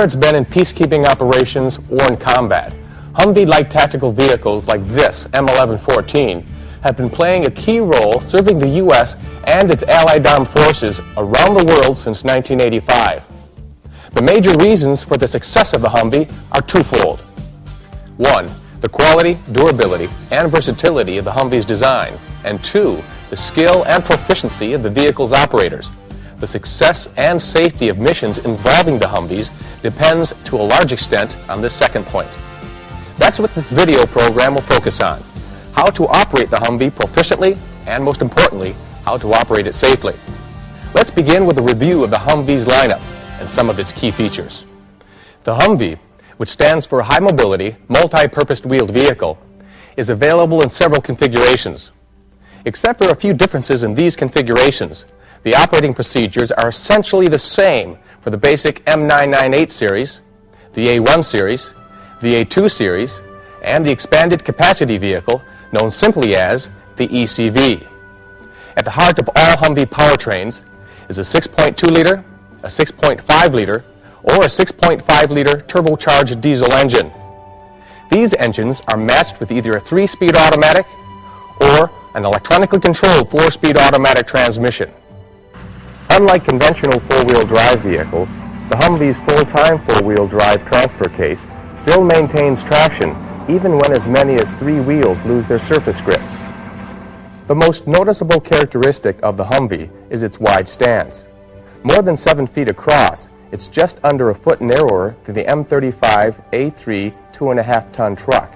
whether it's been in peacekeeping operations or in combat, Humvee light tactical vehicles like this M1114 have been playing a key role serving the U.S. and its allied armed forces around the world since 1985. The major reasons for the success of the Humvee are twofold. One, the quality, durability, and versatility of the Humvee's design, and two, the skill and proficiency of the vehicle's operators. The success and safety of missions involving the Humvees depends to a large extent on this second point. That's what this video program will focus on: how to operate the Humvee proficiently, and most importantly, how to operate it safely. Let's begin with a review of the Humvee's lineup and some of its key features. The Humvee, which stands for High Mobility, Multi-Purpose Wheeled Vehicle, is available in several configurations. Except for a few differences in these configurations, the operating procedures are essentially the same for the basic M998 series, the A1 series, the A2 series, and the expanded capacity vehicle known simply as the ECV. At the heart of all Humvee powertrains is a 6.2-liter, a 6.5-liter, or a 6.5-liter turbocharged diesel engine. These engines are matched with either a 3-speed automatic or an electronically controlled 4-speed automatic transmission. Unlike conventional four-wheel drive vehicles, the Humvee's full-time four-wheel drive transfer case still maintains traction even when as many as 3 wheels lose their surface grip. The most noticeable characteristic of the Humvee is its wide stance. More than 7 feet across, it's just under a foot narrower than the M35 A3 2.5-ton truck.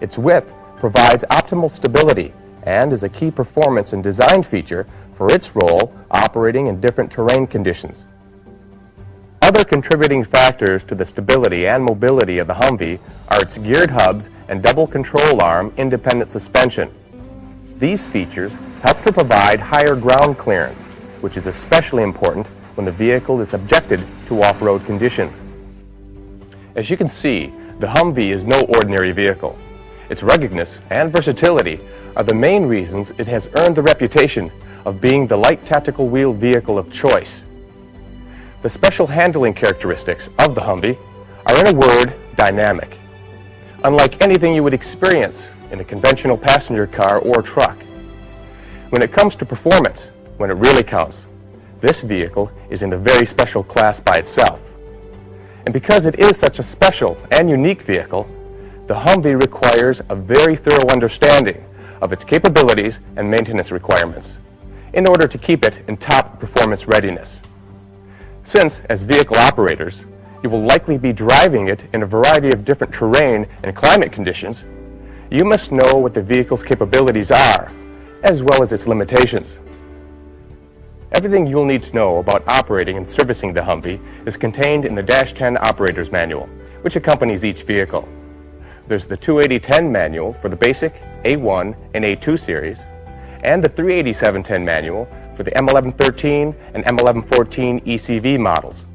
Its width provides optimal stability and is a key performance and design feature for its role operating in different terrain conditions. Other contributing factors to the stability and mobility of the Humvee are its geared hubs and double control arm independent suspension. These features help to provide higher ground clearance, which is especially important when the vehicle is subjected to off-road conditions. As you can see, the Humvee is no ordinary vehicle. Its ruggedness and versatility are the main reasons it has earned the reputation of being the light tactical wheeled vehicle of choice. The special handling characteristics of the Humvee are, in a word, dynamic. Unlike anything you would experience in a conventional passenger car or truck. When it comes to performance, when it really counts, this vehicle is in a very special class by itself. And because it is such a special and unique vehicle, the Humvee requires a very thorough understanding of its capabilities and maintenance requirements in order to keep it in top performance readiness. Since, as vehicle operators, you will likely be driving it in a variety of different terrain and climate conditions, you must know what the vehicle's capabilities are, as well as its limitations. Everything you'll need to know about operating and servicing the Humvee is contained in the -10 Operator's Manual, which accompanies each vehicle. There's the 28010 manual for the basic A1 and A2 series, and the 38710 manual for the M1113 and M1114 ECV models.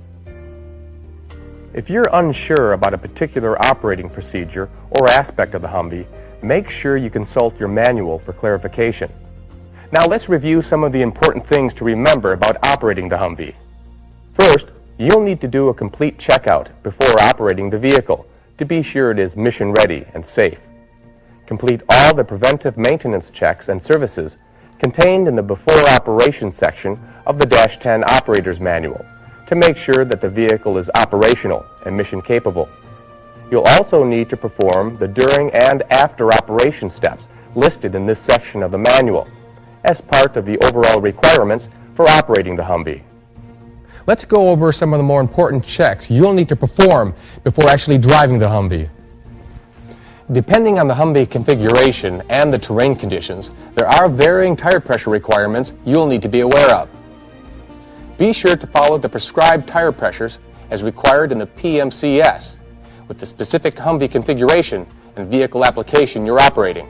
If you're unsure about a particular operating procedure or aspect of the Humvee, make sure you consult your manual for clarification. Now let's review some of the important things to remember about operating the Humvee. First, you'll need to do a complete checkout before operating the vehicle to be sure it is mission ready and safe. Complete all the preventive maintenance checks and services contained in the before operation section of the -10 Operator's Manual to make sure that the vehicle is operational and mission capable. You'll also need to perform the during and after operation steps listed in this section of the manual as part of the overall requirements for operating the Humvee. Let's go over some of the more important checks you'll need to perform before actually driving the Humvee. Depending on the Humvee configuration and the terrain conditions, there are varying tire pressure requirements you'll need to be aware of. Be sure to follow the prescribed tire pressures as required in the PMCS with the specific Humvee configuration and vehicle application you're operating.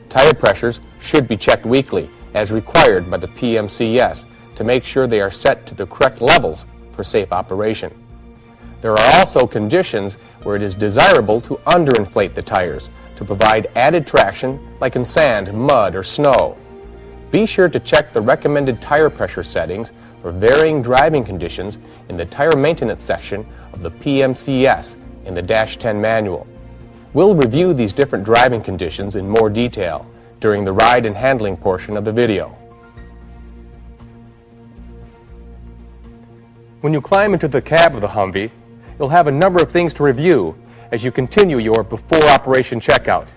Tire pressures should be checked weekly as required by the PMCS to make sure they are set to the correct levels for safe operation. There are also conditions where it is desirable to underinflate the tires to provide added traction like in sand, mud, or snow. Be sure to check the recommended tire pressure settings for for varying driving conditions in the tire maintenance section of the PMCS in the Dash 10 manual. We'll review these different driving conditions in more detail during the ride and handling portion of the video. When you climb into the cab of the Humvee, you'll have a number of things to review as you continue your before operation checkout.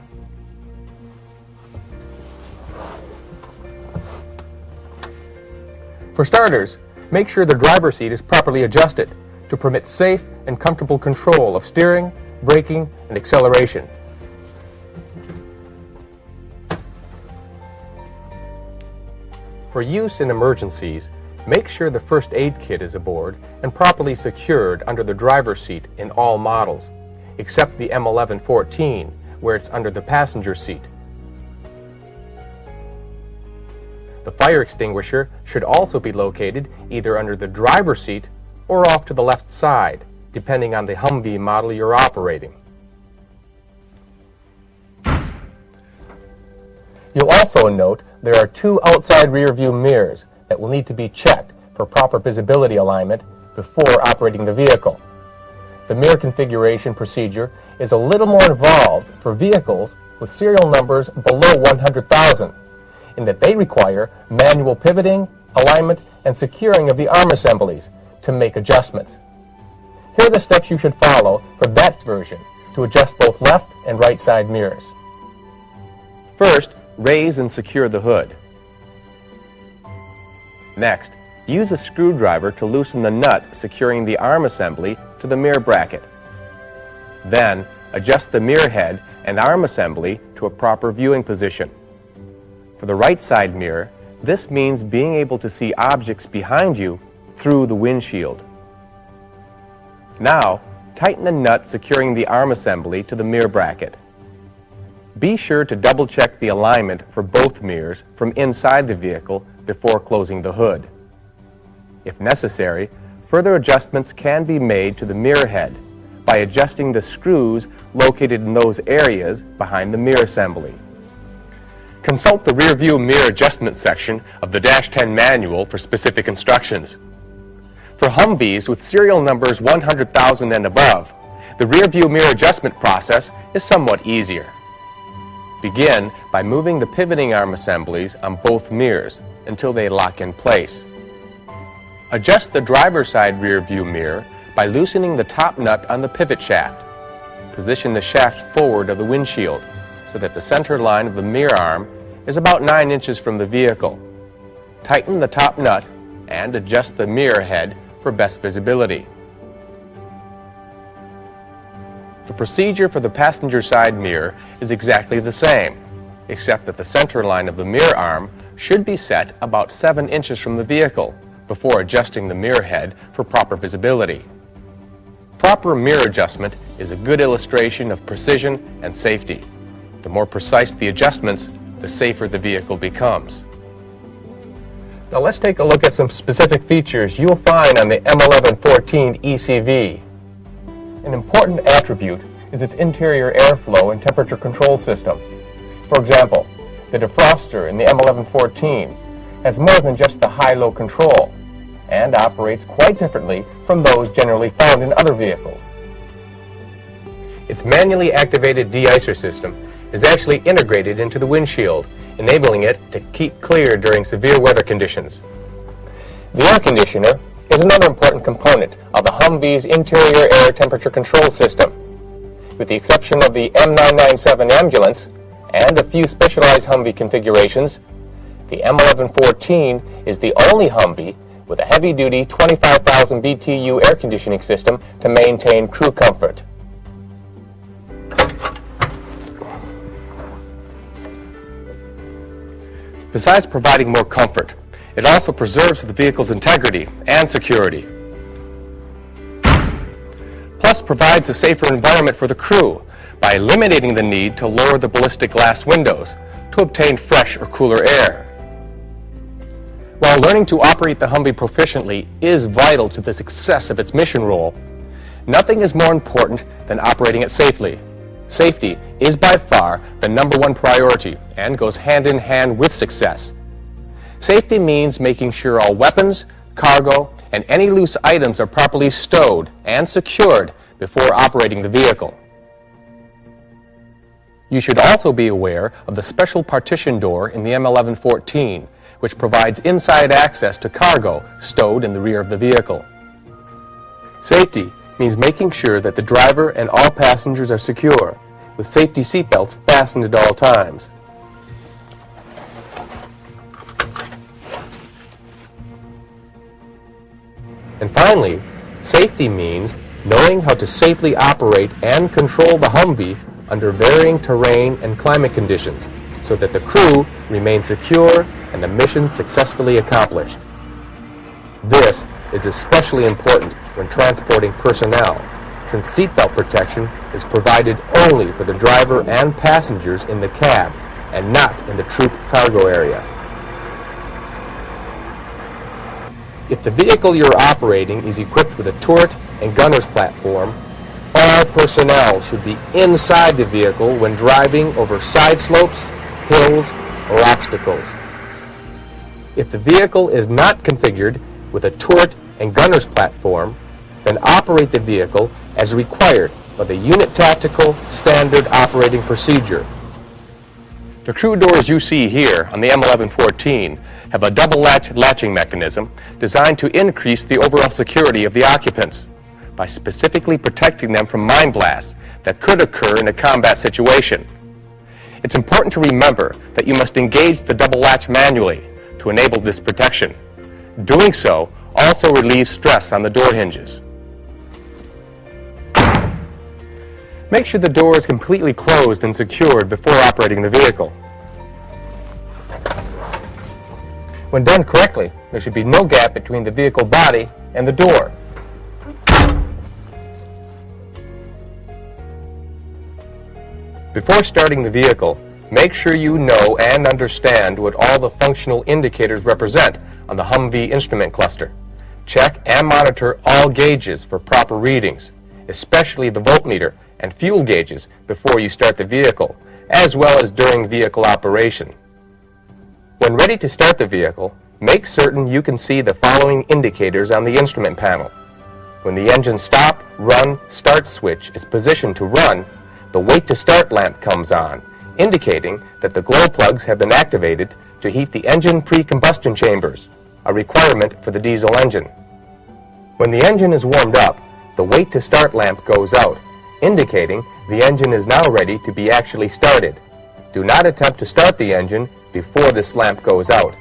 For starters, make sure the driver's seat is properly adjusted to permit safe and comfortable control of steering, braking, and acceleration. For use in emergencies, make sure the first aid kit is aboard and properly secured under the driver's seat in all models, except the M1114, where it's under the passenger seat. The fire extinguisher should also be located either under the driver's seat or off to the left side, depending on the Humvee model you're operating. You'll also note there are two outside rear view mirrors that will need to be checked for proper visibility alignment before operating the vehicle. The mirror configuration procedure is a little more involved for vehicles with serial numbers below 100,000, in that they require manual pivoting, alignment, and securing of the arm assemblies to make adjustments. Here are the steps you should follow for that version to adjust both left and right side mirrors. First, raise and secure the hood. Next, use a screwdriver to loosen the nut securing the arm assembly to the mirror bracket. Then, adjust the mirror head and arm assembly to a proper viewing position. For the right side mirror, this means being able to see objects behind you through the windshield. Now, tighten the nut securing the arm assembly to the mirror bracket. Be sure to double check the alignment for both mirrors from inside the vehicle before closing the hood. If necessary, further adjustments can be made to the mirror head by adjusting the screws located in those areas behind the mirror assembly. Consult the rear view mirror adjustment section of the Dash 10 manual for specific instructions. For Humvees with serial numbers 100,000 and above, the rear view mirror adjustment process is somewhat easier. Begin by moving the pivoting arm assemblies on both mirrors until they lock in place. Adjust the driver's side rear view mirror by loosening the top nut on the pivot shaft. Position the shaft forward of the windshield so that the center line of the mirror arm is about 9 inches from the vehicle. Tighten the top nut and adjust the mirror head for best visibility. The procedure for the passenger side mirror is exactly the same, except that the center line of the mirror arm should be set about 7 inches from the vehicle before adjusting the mirror head for proper visibility. Proper mirror adjustment is a good illustration of precision and safety. The more precise the adjustments, the safer the vehicle becomes. Now let's take a look at some specific features you'll find on the M1114 ECV. An important attribute is its interior airflow and temperature control system. For example, the defroster in the M1114 has more than just the high-low control and operates quite differently from those generally found in other vehicles. Its manually activated de-icer system is actually integrated into the windshield, enabling it to keep clear during severe weather conditions. The air conditioner is another important component of the Humvee's interior air temperature control system. With the exception of the M997 ambulance and a few specialized Humvee configurations, the M1114 is the only Humvee with a heavy-duty 25,000 BTU air conditioning system to maintain crew comfort. Besides providing more comfort, it also preserves the vehicle's integrity and security. Plus provides a safer environment for the crew by eliminating the need to lower the ballistic glass windows to obtain fresh or cooler air. While learning to operate the Humvee proficiently is vital to the success of its mission role, nothing is more important than operating it safely. Safety is by far the #1 priority and goes hand in hand with success. Safety means making sure all weapons, cargo, and any loose items are properly stowed and secured before operating the vehicle. You should also be aware of the special partition door in the M1114, which provides inside access to cargo stowed in the rear of the vehicle. Safety means making sure that the driver and all passengers are secure, with safety seatbelts fastened at all times. And finally, safety means knowing how to safely operate and control the Humvee under varying terrain and climate conditions so that the crew remains secure and the mission successfully accomplished. This is especially important when transporting personnel, since seatbelt protection is provided only for the driver and passengers in the cab and not in the troop cargo area. If the vehicle you're operating is equipped with a turret and gunner's platform, all personnel should be inside the vehicle when driving over side slopes, hills, or obstacles. If the vehicle is not configured with a turret and gunner's platform, then operate the vehicle as required by the Unit Tactical Standard Operating Procedure. The crew doors you see here on the M1114 have a double latching mechanism designed to increase the overall security of the occupants by specifically protecting them from mine blasts that could occur in a combat situation. It's important to remember that you must engage the double latch manually to enable this protection. Doing so also relieves stress on the door hinges. Make sure the door is completely closed and secured before operating the vehicle. When done correctly, there should be no gap between the vehicle body and the door. Before starting the vehicle, make sure you know and understand what all the functional indicators represent on the Humvee instrument cluster. Check and monitor all gauges for proper readings, especially the voltmeter and fuel gauges before you start the vehicle, as well as during vehicle operation. When ready to start the vehicle, make certain you can see the following indicators on the instrument panel. When the engine stop, run, start switch is positioned to run, the wait to start lamp comes on, indicating that the glow plugs have been activated to heat the engine pre-combustion chambers, a requirement for the diesel engine. When the engine is warmed up, the wait to start lamp goes out, indicating the engine is now ready to be actually started. Do not attempt to start the engine before this lamp goes out.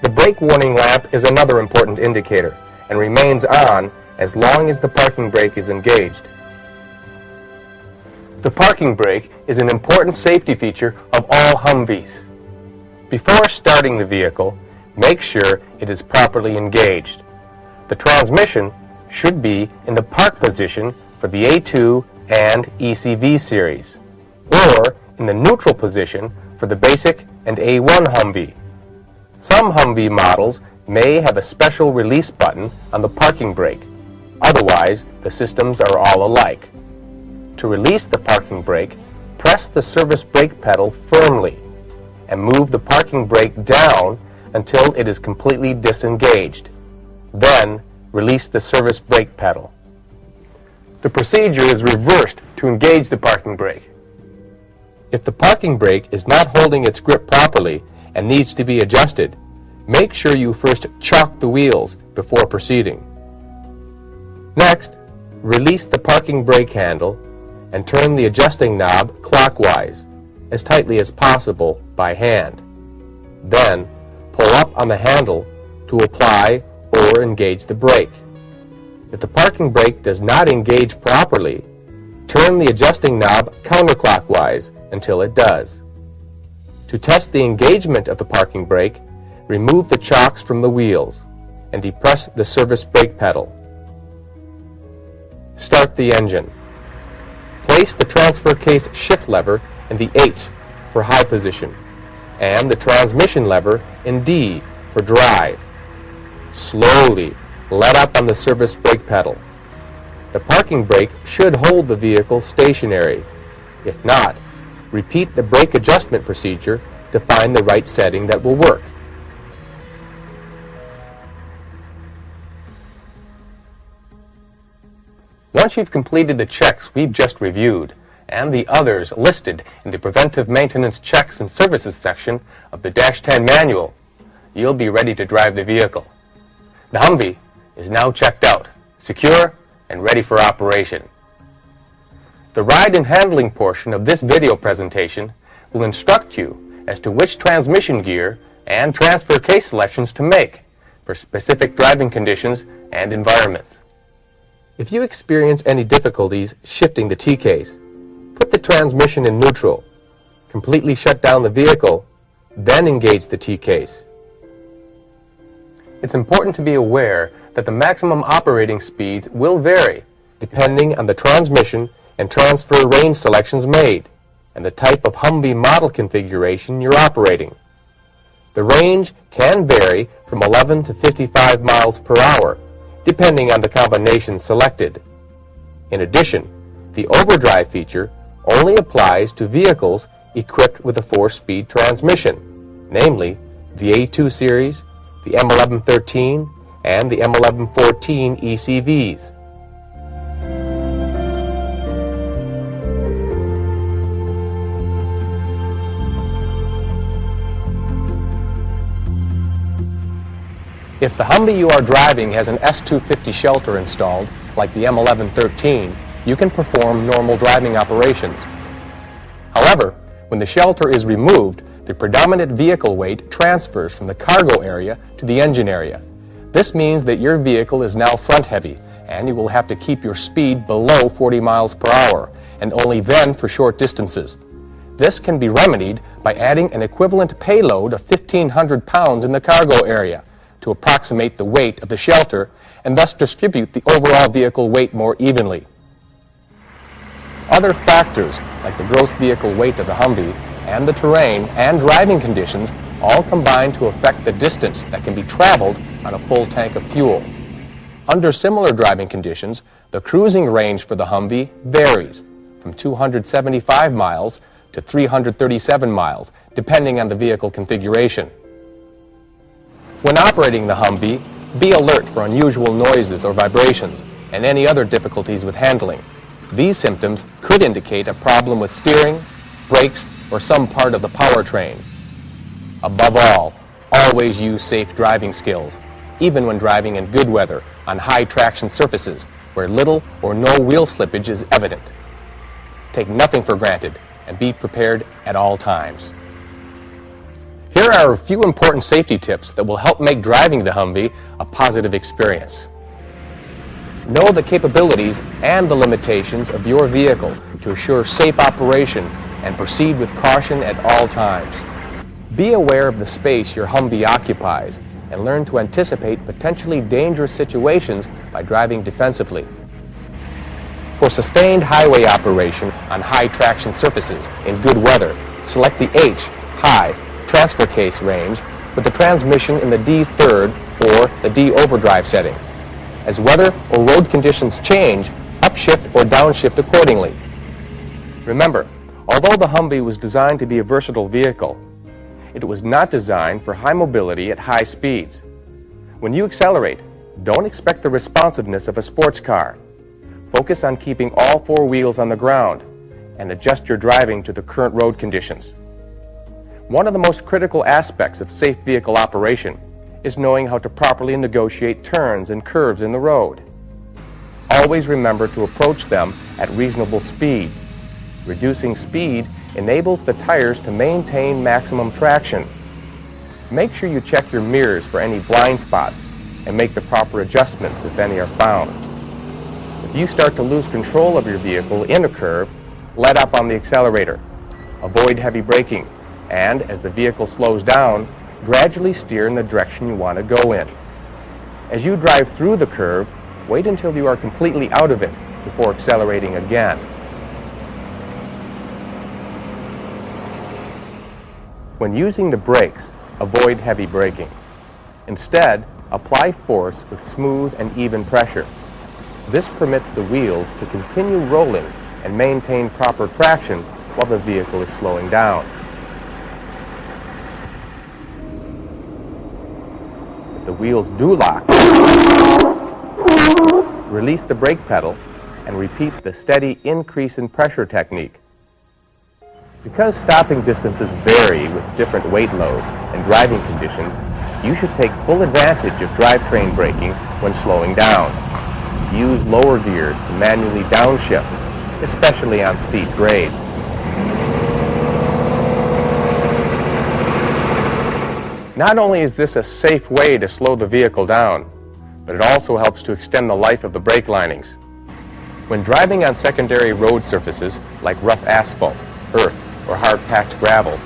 The brake warning lamp is another important indicator and remains on as long as the parking brake is engaged. The parking brake is an important safety feature of all Humvees. Before starting the vehicle, make sure it is properly engaged. The transmission should be in the park position for the A2 and ECV series, or in the neutral position for the basic and A1 Humvee. Some Humvee models may have a special release button on the parking brake. Otherwise, the systems are all alike. To release the parking brake, press the service brake pedal firmly and move the parking brake down until it is completely disengaged. Then, release the service brake pedal. The procedure is reversed to engage the parking brake. If the parking brake is not holding its grip properly and needs to be adjusted, make sure you first chock the wheels before proceeding. Next, release the parking brake handle and turn the adjusting knob clockwise, as tightly as possible by hand. Then, pull up on the handle to apply or engage the brake. If the parking brake does not engage properly, turn the adjusting knob counterclockwise until it does. To test the engagement of the parking brake, remove the chocks from the wheels and depress the service brake pedal. Start the engine. Place the transfer case shift lever in the H for high position and the transmission lever in D for drive. Slowly let up on the service brake pedal. The parking brake should hold the vehicle stationary. If not, repeat the brake adjustment procedure to find the right setting that will work. Once you've completed the checks we've just reviewed, and the others listed in the Preventive Maintenance Checks and Services section of the Dash 10 manual, you'll be ready to drive the vehicle. The Humvee is now checked out, secure, and ready for operation. The ride and handling portion of this video presentation will instruct you as to which transmission gear and transfer case selections to make for specific driving conditions and environments. If you experience any difficulties shifting the T-case, put the transmission in neutral, completely shut down the vehicle, then engage the T-case. It's important to be aware that the maximum operating speeds will vary depending on the transmission and transfer range selections made and the type of Humvee model configuration you're operating. The range can vary from 11 to 55 miles per hour, depending on the combination selected. In addition, the overdrive feature only applies to vehicles equipped with a 4-speed transmission, namely the A2 series, the M1113, and the M1114 ECVs. If the Humvee you are driving has an S250 shelter installed, like the M1113, you can perform normal driving operations. However, when the shelter is removed, the predominant vehicle weight transfers from the cargo area to the engine area. This means that your vehicle is now front-heavy, and you will have to keep your speed below 40 miles per hour, and only then for short distances. This can be remedied by adding an equivalent payload of 1,500 pounds in the cargo area to approximate the weight of the shelter and thus distribute the overall vehicle weight more evenly. Other factors, like the gross vehicle weight of the Humvee and the terrain and driving conditions, all combine to affect the distance that can be traveled on a full tank of fuel. Under similar driving conditions, the cruising range for the Humvee varies from 275 miles to 337 miles, depending on the vehicle configuration. When operating the Humvee, be alert for unusual noises or vibrations and any other difficulties with handling. These symptoms could indicate a problem with steering, brakes, or some part of the powertrain. Above all, always use safe driving skills, even when driving in good weather on high traction surfaces where little or no wheel slippage is evident. Take nothing for granted and be prepared at all times. Here are a few important safety tips that will help make driving the Humvee a positive experience. Know the capabilities and the limitations of your vehicle to assure safe operation and proceed with caution at all times. Be aware of the space your Humvee occupies and learn to anticipate potentially dangerous situations by driving defensively. For sustained highway operation on high traction surfaces in good weather, select the H, high, transfer case range with the transmission in the D3rd or the D overdrive setting. As weather or road conditions change, upshift or downshift accordingly. Remember, although the Humvee was designed to be a versatile vehicle, it was not designed for high mobility at high speeds. When you accelerate, don't expect the responsiveness of a sports car. Focus on keeping all 4 wheels on the ground and adjust your driving to the current road conditions. One of the most critical aspects of safe vehicle operation is knowing how to properly negotiate turns and curves in the road. Always remember to approach them at reasonable speeds. Reducing speed enables the tires to maintain maximum traction. Make sure you check your mirrors for any blind spots and make the proper adjustments if any are found. If you start to lose control of your vehicle in a curve, let up on the accelerator. Avoid heavy braking, and as the vehicle slows down, gradually steer in the direction you want to go in. As you drive through the curve, wait until you are completely out of it before accelerating again. When using the brakes, avoid heavy braking. Instead, apply force with smooth and even pressure. This permits the wheels to continue rolling and maintain proper traction while the vehicle is slowing down. If the wheels do lock, release the brake pedal and repeat the steady increase in pressure technique. Because stopping distances vary with different weight loads and driving conditions, you should take full advantage of drivetrain braking when slowing down. Use lower gears to manually downshift, especially on steep grades. Not only is this a safe way to slow the vehicle down, but it also helps to extend the life of the brake linings. When driving on secondary road surfaces like rough asphalt, earth, or hard-packed gravel,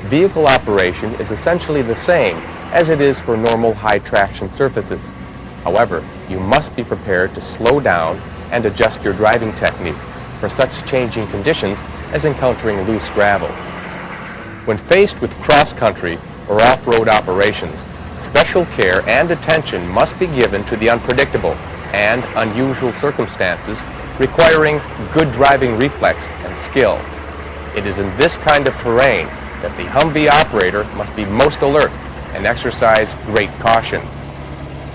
vehicle operation is essentially the same as it is for normal high-traction surfaces. However, you must be prepared to slow down and adjust your driving technique for such changing conditions as encountering loose gravel. When faced with cross-country or off-road operations, special care and attention must be given to the unpredictable and unusual circumstances requiring good driving reflex and skill. It is in this kind of terrain that the Humvee operator must be most alert and exercise great caution.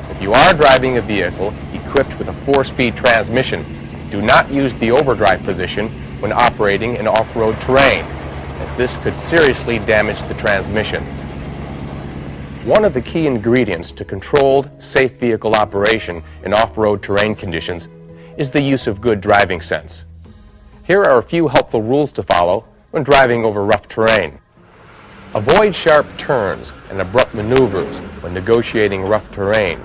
If you are driving a vehicle equipped with a 4-speed transmission, do not use the overdrive position when operating in off-road terrain, as this could seriously damage the transmission. One of the key ingredients to controlled, safe vehicle operation in off-road terrain conditions is the use of good driving sense. Here are a few helpful rules to follow when driving over rough terrain. Avoid sharp turns and abrupt maneuvers when negotiating rough terrain.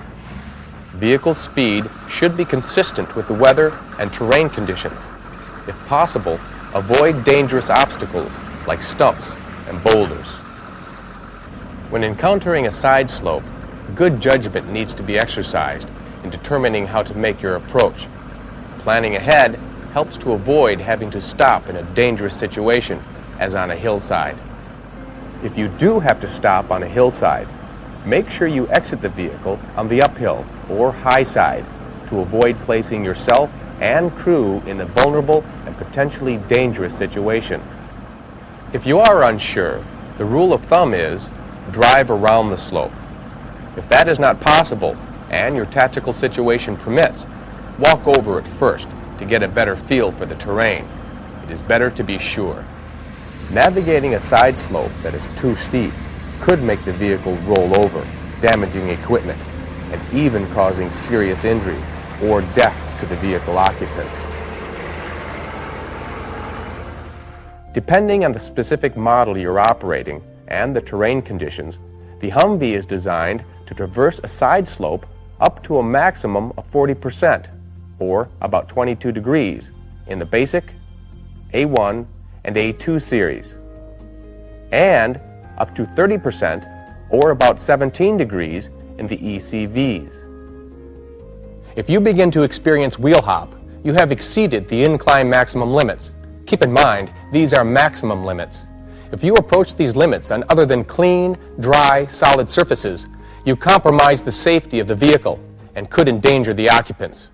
Vehicle speed should be consistent with the weather and terrain conditions. If possible, avoid dangerous obstacles like stumps and boulders. When encountering a side slope, good judgment needs to be exercised in determining how to make your approach. Planning ahead helps to avoid having to stop in a dangerous situation, as on a hillside. If you do have to stop on a hillside, make sure you exit the vehicle on the uphill or high side to avoid placing yourself and crew in a vulnerable and potentially dangerous situation. If you are unsure, the rule of thumb is drive around the slope. If that is not possible and your tactical situation permits, walk over it first to get a better feel for the terrain. It is better to be sure. Navigating a side slope that is too steep could make the vehicle roll over, damaging equipment, and even causing serious injury or death to the vehicle occupants. Depending on the specific model you're operating and the terrain conditions, the Humvee is designed to traverse a side slope up to a maximum of 40%, or about 22 degrees, in the Basic, A1, and A2 series, and up to 30%, or about 17 degrees, in the ECVs. If you begin to experience wheel hop, you have exceeded the incline maximum limits. Keep in mind, these are maximum limits. If you approach these limits on other than clean, dry, solid surfaces, you compromise the safety of the vehicle and could endanger the occupants.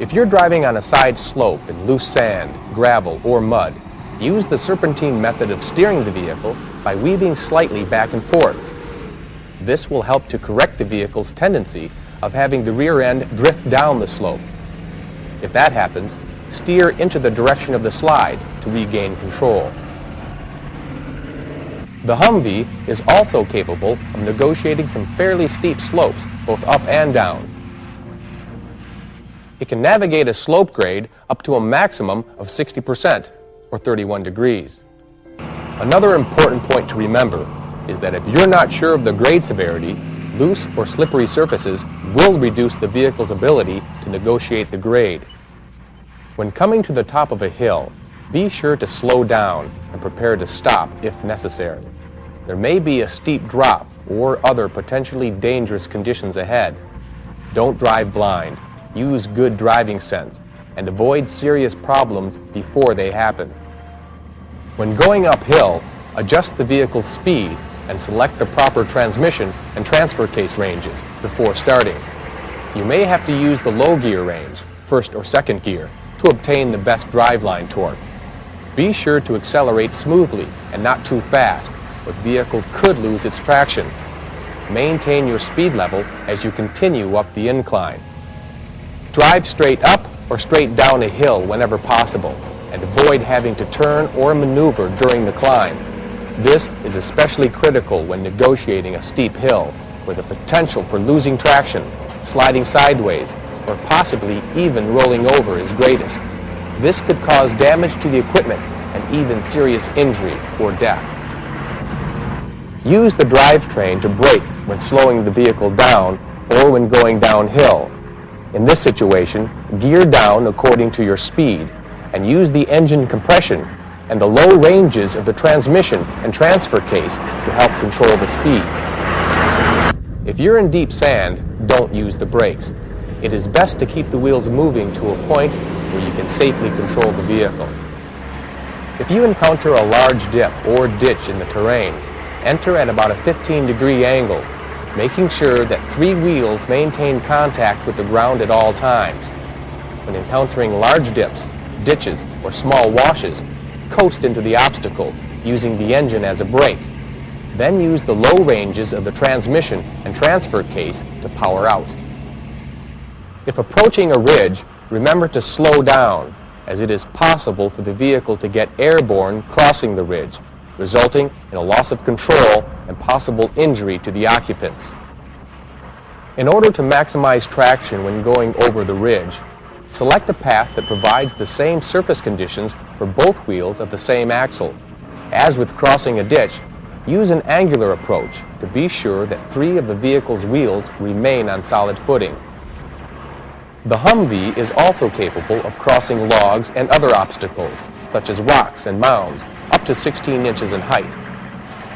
If you're driving on a side slope in loose sand, gravel, or mud, use the serpentine method of steering the vehicle by weaving slightly back and forth. This will help to correct the vehicle's tendency of having the rear end drift down the slope. If that happens, steer into the direction of the slide to regain control. The Humvee is also capable of negotiating some fairly steep slopes, both up and down. It can navigate a slope grade up to a maximum of 60%, or 31 degrees. Another important point to remember is that if you're not sure of the grade severity, loose or slippery surfaces will reduce the vehicle's ability to negotiate the grade. When coming to the top of a hill, be sure to slow down and prepare to stop if necessary. There may be a steep drop or other potentially dangerous conditions ahead. Don't drive blind. Use good driving sense and avoid serious problems before they happen. When going uphill, adjust the vehicle's speed and select the proper transmission and transfer case ranges before starting. You may have to use the low gear range, first or second gear, to obtain the best driveline torque. Be sure to accelerate smoothly and not too fast, or the vehicle could lose its traction. Maintain your speed level as you continue up the incline. Drive straight up or straight down a hill whenever possible, and avoid having to turn or maneuver during the climb. This is especially critical when negotiating a steep hill, where the potential for losing traction, sliding sideways, or possibly even rolling over is greatest. This could cause damage to the equipment and even serious injury or death. Use the drivetrain to brake when slowing the vehicle down or when going downhill. In this situation, gear down according to your speed and use the engine compression and the low ranges of the transmission and transfer case to help control the speed. If you're in deep sand, don't use the brakes. It is best to keep the wheels moving to a point where you can safely control the vehicle. If you encounter a large dip or ditch in the terrain, enter at about a 15-degree angle, making sure that 3 wheels maintain contact with the ground at all times. When encountering large dips, ditches, or small washes, coast into the obstacle using the engine as a brake. Then use the low ranges of the transmission and transfer case to power out. If approaching a ridge, remember to slow down, as it is possible for the vehicle to get airborne crossing the ridge, resulting in a loss of control and possible injury to the occupants. In order to maximize traction when going over the ridge, select a path that provides the same surface conditions for both wheels of the same axle. As with crossing a ditch, use an angular approach to be sure that 3 of the vehicle's wheels remain on solid footing. The Humvee is also capable of crossing logs and other obstacles, such as rocks and mounds, up to 16 inches in height.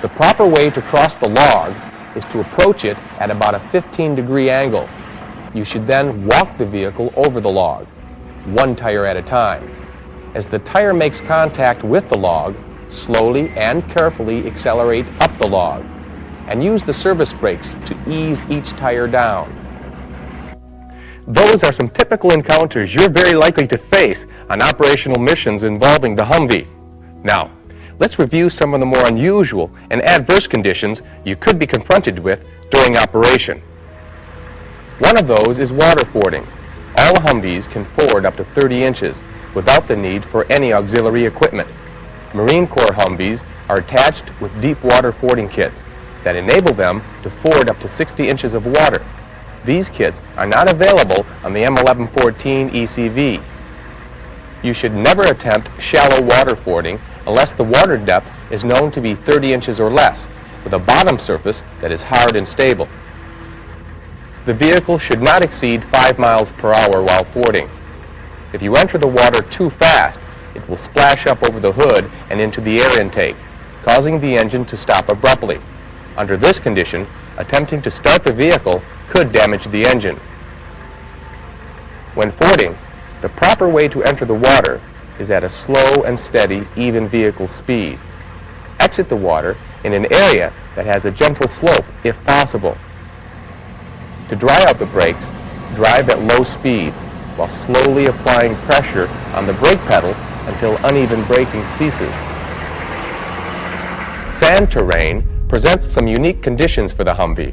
The proper way to cross the log is to approach it at about a 15-degree angle. You should then walk the vehicle over the log, 1 tire at a time. As the tire makes contact with the log, slowly and carefully accelerate up the log, and use the service brakes to ease each tire down. Those are some typical encounters you're very likely to face on operational missions involving the Humvee. Now, let's review some of the more unusual and adverse conditions you could be confronted with during operation. One of those is water fording. All Humvees can ford up to 30 inches without the need for any auxiliary equipment. Marine Corps Humvees are attached with deep water fording kits that enable them to ford up to 60 inches of water. These kits are not available on the M1114 ECV. You should never attempt shallow water fording unless the water depth is known to be 30 inches or less, with a bottom surface that is hard and stable. The vehicle should not exceed 5 miles per hour while fording. If you enter the water too fast, it will splash up over the hood and into the air intake, causing the engine to stop abruptly. Under this condition, attempting to start the vehicle could damage the engine. When fording, the proper way to enter the water is at a slow and steady, even vehicle speed. Exit the water in an area that has a gentle slope if possible. To dry out the brakes, drive at low speeds while slowly applying pressure on the brake pedal until uneven braking ceases. Sand terrain presents some unique conditions for the Humvee.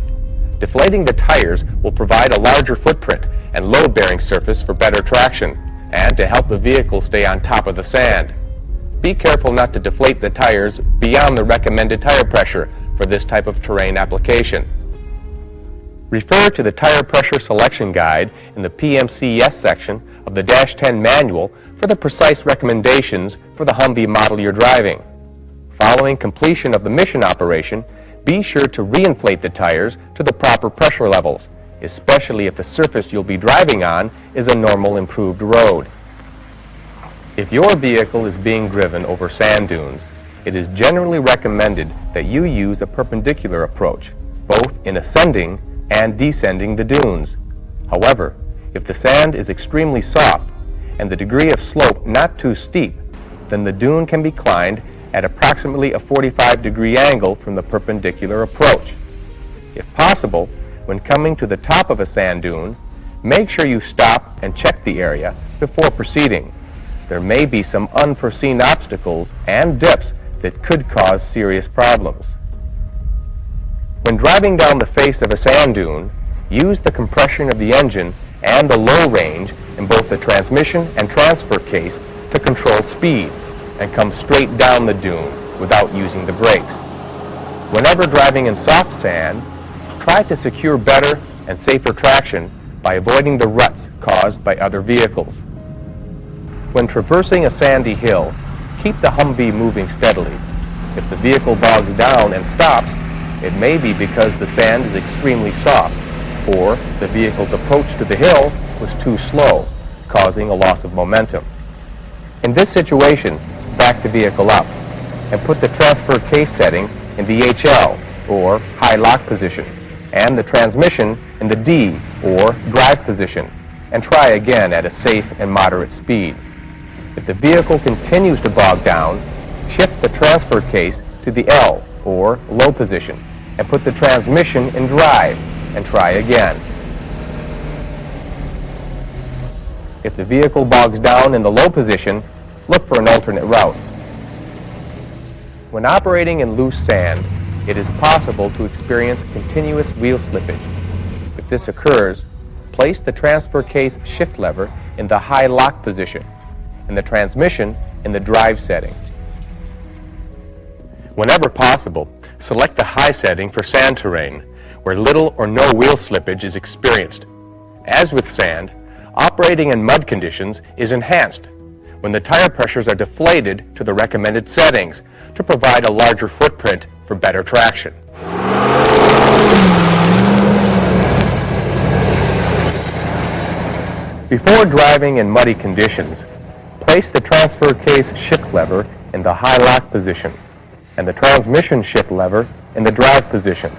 Deflating the tires will provide a larger footprint and load-bearing surface for better traction and to help the vehicle stay on top of the sand. Be careful not to deflate the tires beyond the recommended tire pressure for this type of terrain application. Refer to the Tire Pressure Selection Guide in the PMCS section of the Dash 10 manual for the precise recommendations for the Humvee model you're driving. Following completion of the mission operation, be sure to reinflate the tires to the proper pressure levels, especially if the surface you'll be driving on is a normal improved road. If your vehicle is being driven over sand dunes, it is generally recommended that you use a perpendicular approach, both in ascending and descending the dunes. However, if the sand is extremely soft and the degree of slope not too steep, then the dune can be climbed at approximately a 45-degree angle from the perpendicular approach. If possible, when coming to the top of a sand dune, make sure you stop and check the area before proceeding. There may be some unforeseen obstacles and dips that could cause serious problems. When driving down the face of a sand dune, use the compression of the engine and the low range in both the transmission and transfer case to control speed and come straight down the dune without using the brakes. Whenever driving in soft sand, try to secure better and safer traction by avoiding the ruts caused by other vehicles. When traversing a sandy hill, keep the Humvee moving steadily. If the vehicle bogs down and stops, it may be because the sand is extremely soft, or the vehicle's approach to the hill was too slow, causing a loss of momentum. In this situation, back the vehicle up and put the transfer case setting in the HL, or high lock position, and the transmission in the D, or drive position, and try again at a safe and moderate speed. If the vehicle continues to bog down, shift the transfer case to the L, or low position, and put the transmission in drive, and try again. If the vehicle bogs down in the low position, look for an alternate route. When operating in loose sand, it is possible to experience continuous wheel slippage. If this occurs, place the transfer case shift lever in the high lock position and the transmission in the drive setting. Whenever possible, select the high setting for sand terrain, where little or no wheel slippage is experienced. As with sand, operating in mud conditions is enhanced when the tire pressures are deflated to the recommended settings to provide a larger footprint for better traction. Before driving in muddy conditions, place the transfer case shift lever in the high lock position and the transmission shift lever in the drive position.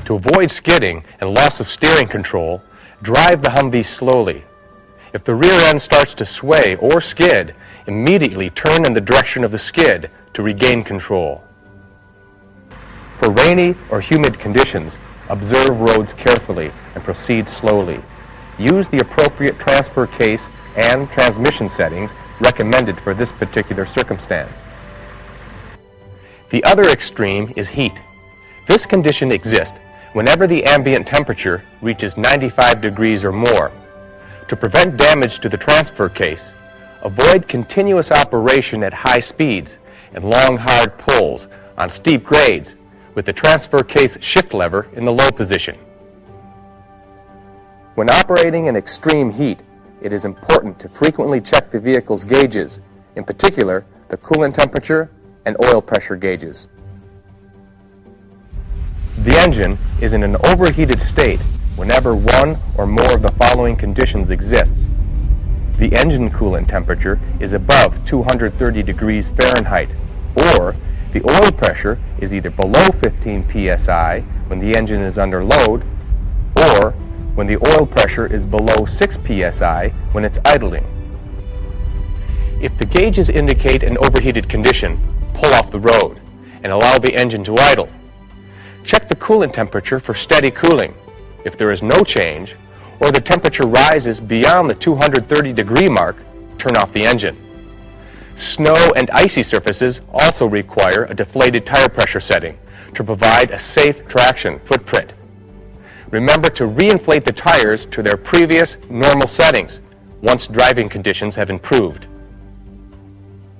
To avoid skidding and loss of steering control, drive the Humvee slowly. If the rear end starts to sway or skid, immediately turn in the direction of the skid to regain control. For rainy or humid conditions, observe roads carefully and proceed slowly. Use the appropriate transfer case and transmission settings recommended for this particular circumstance. The other extreme is heat. This condition exists whenever the ambient temperature reaches 95 degrees or more. To prevent damage to the transfer case, avoid continuous operation at high speeds and long hard pulls on steep grades with the transfer case shift lever in the low position. When operating in extreme heat, it is important to frequently check the vehicle's gauges, in particular the coolant temperature and oil pressure gauges. The engine is in an overheated state whenever one or more of the following conditions exists. The engine coolant temperature is above 230 degrees Fahrenheit, or the oil pressure is either below 15 psi when the engine is under load, or when the oil pressure is below 6 psi when it's idling. If the gauges indicate an overheated condition, pull off the road and allow the engine to idle. Check the coolant temperature for steady cooling. If there is no change, or the temperature rises beyond the 230 degree mark, turn off the engine. Snow and icy surfaces also require a deflated tire pressure setting to provide a safe traction footprint. Remember to reinflate the tires to their previous normal settings once driving conditions have improved.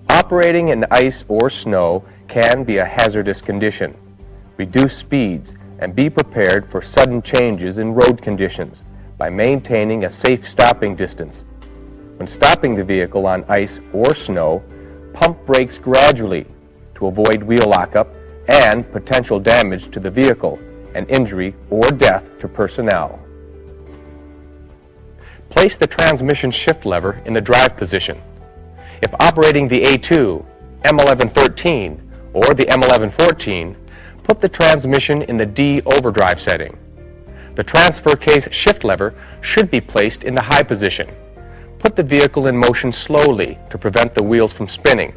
Operating in ice or snow can be a hazardous condition. Reduce speeds and be prepared for sudden changes in road conditions by maintaining a safe stopping distance. When stopping the vehicle on ice or snow, pump brakes gradually to avoid wheel lockup and potential damage to the vehicle and injury or death to personnel. Place the transmission shift lever in the drive position. If operating the A2, M1113, or the M1114, put the transmission in the D overdrive setting. The transfer case shift lever should be placed in the high position. Put the vehicle in motion slowly to prevent the wheels from spinning.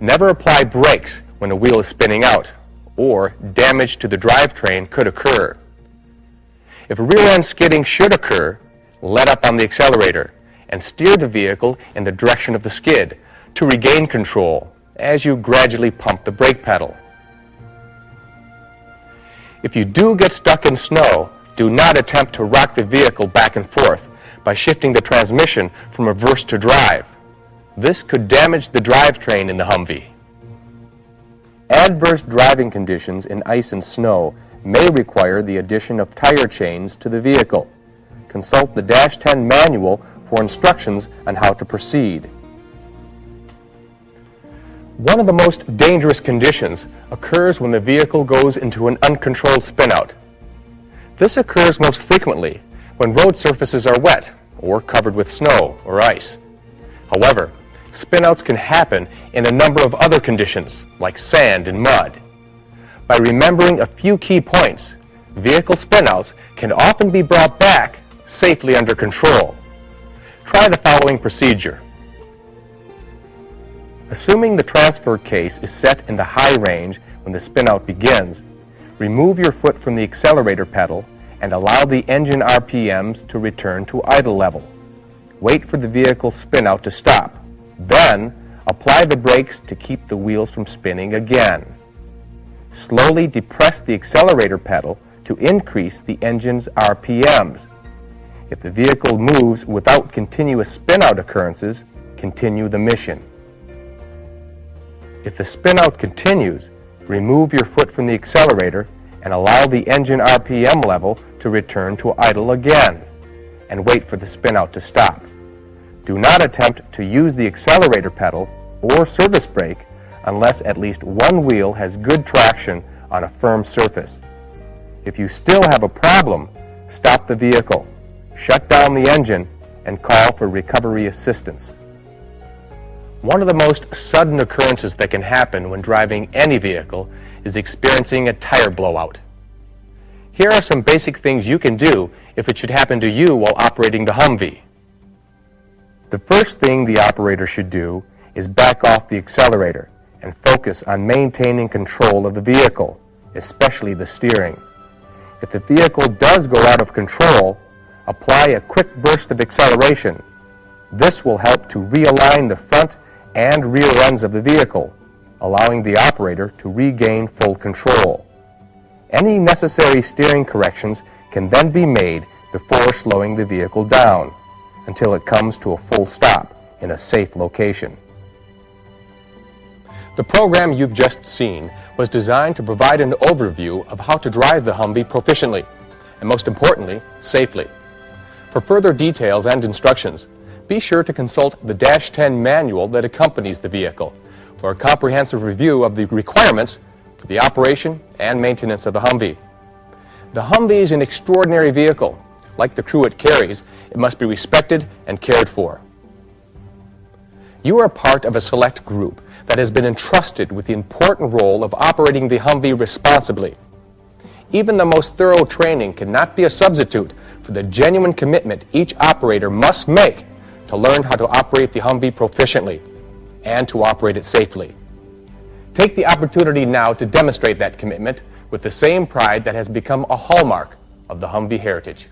Never apply brakes when a wheel is spinning out, or damage to the drivetrain could occur. If rear-end skidding should occur, let up on the accelerator and steer the vehicle in the direction of the skid to regain control as you gradually pump the brake pedal. If you do get stuck in snow, do not attempt to rock the vehicle back and forth by shifting the transmission from reverse to drive. This could damage the drivetrain in the Humvee. Adverse driving conditions in ice and snow may require the addition of tire chains to the vehicle. Consult the -10 manual for instructions on how to proceed. One of the most dangerous conditions occurs when the vehicle goes into an uncontrolled spinout. This occurs most frequently when road surfaces are wet or covered with snow or ice. However, spinouts can happen in a number of other conditions, like sand and mud. By remembering a few key points, vehicle spinouts can often be brought back safely under control. Try the following procedure. Assuming the transfer case is set in the high range when the spinout begins, remove your foot from the accelerator pedal and allow the engine RPMs to return to idle level. Wait for the vehicle spinout to stop. Then, apply the brakes to keep the wheels from spinning again. Slowly depress the accelerator pedal to increase the engine's RPMs. If the vehicle moves without continuous spinout occurrences, continue the mission. If the spinout continues, remove your foot from the accelerator and allow the engine RPM level to return to idle again, and wait for the spinout to stop. Do not attempt to use the accelerator pedal or service brake unless at least one wheel has good traction on a firm surface. If you still have a problem, stop the vehicle, shut down the engine, and call for recovery assistance. One of the most sudden occurrences that can happen when driving any vehicle is experiencing a tire blowout. Here are some basic things you can do if it should happen to you while operating the Humvee. The first thing the operator should do is back off the accelerator and focus on maintaining control of the vehicle, especially the steering. If the vehicle does go out of control, apply a quick burst of acceleration. This will help to realign the front and rear ends of the vehicle, allowing the operator to regain full control. Any necessary steering corrections can then be made before slowing the vehicle down until it comes to a full stop in a safe location. The program you've just seen was designed to provide an overview of how to drive the Humvee proficiently, and most importantly, safely. For further details and instructions, be sure to consult the -10 manual that accompanies the vehicle for a comprehensive review of the requirements for the operation and maintenance of the Humvee. The Humvee is an extraordinary vehicle. Like the crew it carries, it must be respected and cared for. You are part of a select group that has been entrusted with the important role of operating the Humvee responsibly. Even the most thorough training cannot be a substitute for the genuine commitment each operator must make to learn how to operate the Humvee proficiently and to operate it safely. Take the opportunity now to demonstrate that commitment with the same pride that has become a hallmark of the Humvee heritage.